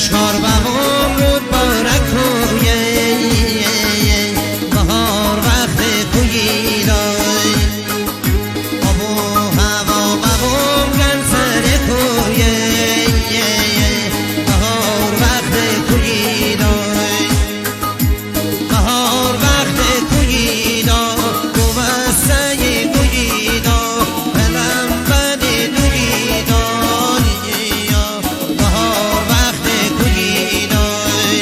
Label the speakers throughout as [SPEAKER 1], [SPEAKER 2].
[SPEAKER 1] اشکار بهار بود بارکوی بهار وقت کویی دای آب و هوا بهار گن سر کوی بهار وقت کویی دای بهار وقت کویی دا گوسته کویی دا پلم بد دویی دای بهار وقت کویی دای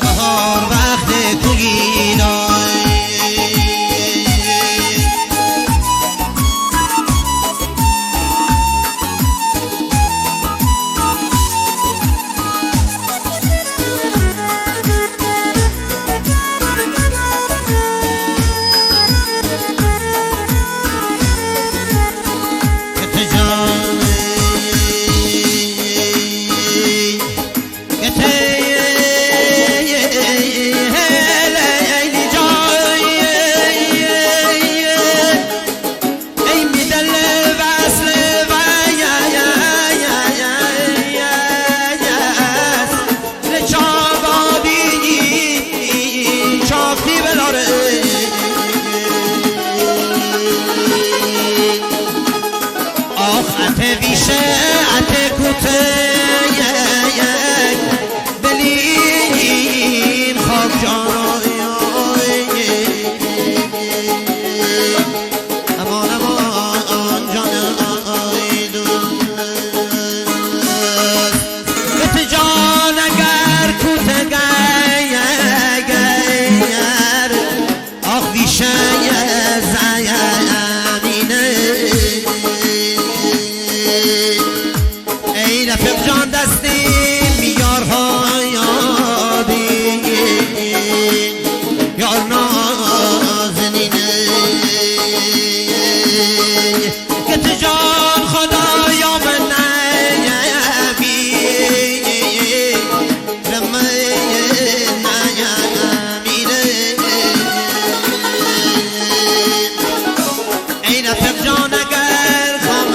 [SPEAKER 1] بهار وقت کویی دای ویشه ات کوته بلین خاک جان امان امان جان بت جان اگر کوته گر آخ ویشه رفیق جان دستی میارهای یادی یار نازنینه گت جان خدایا من نبی رمه نیمیره ای رفیق جان اگر خام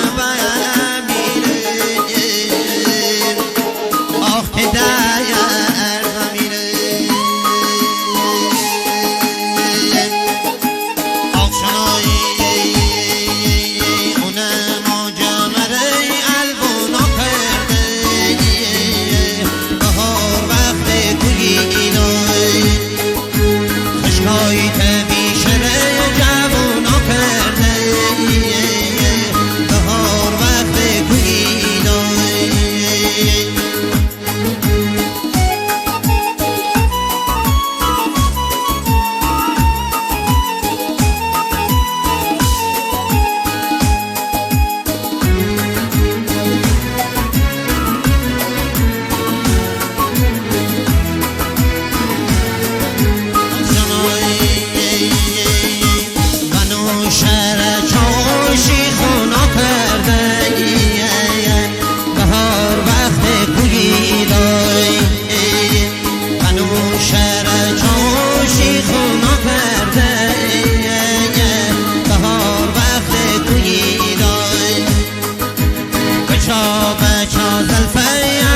[SPEAKER 1] بچا زلفه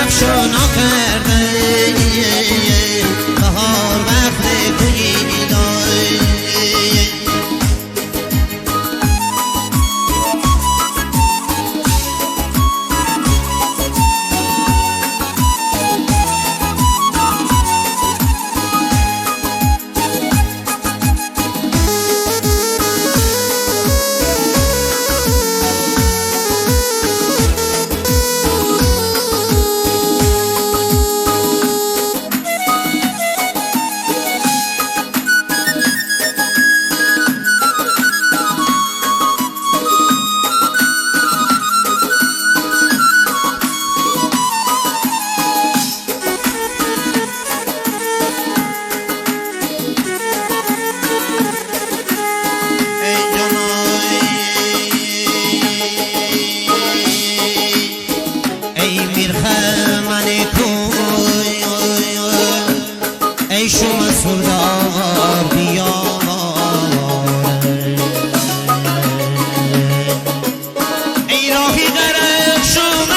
[SPEAKER 1] افشونا کرده بهار وقت کویی دای ای شما سردار بیار ای راهی غرق شما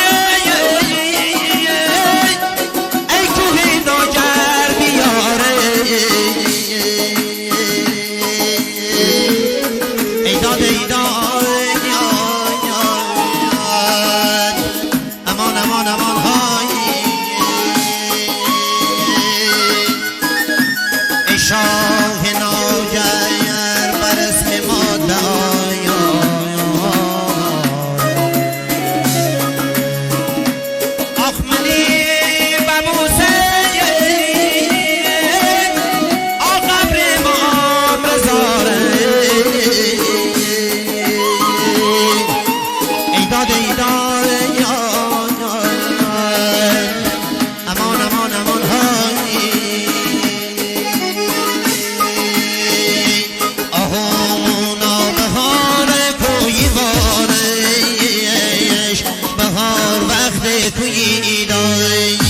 [SPEAKER 1] کوی دای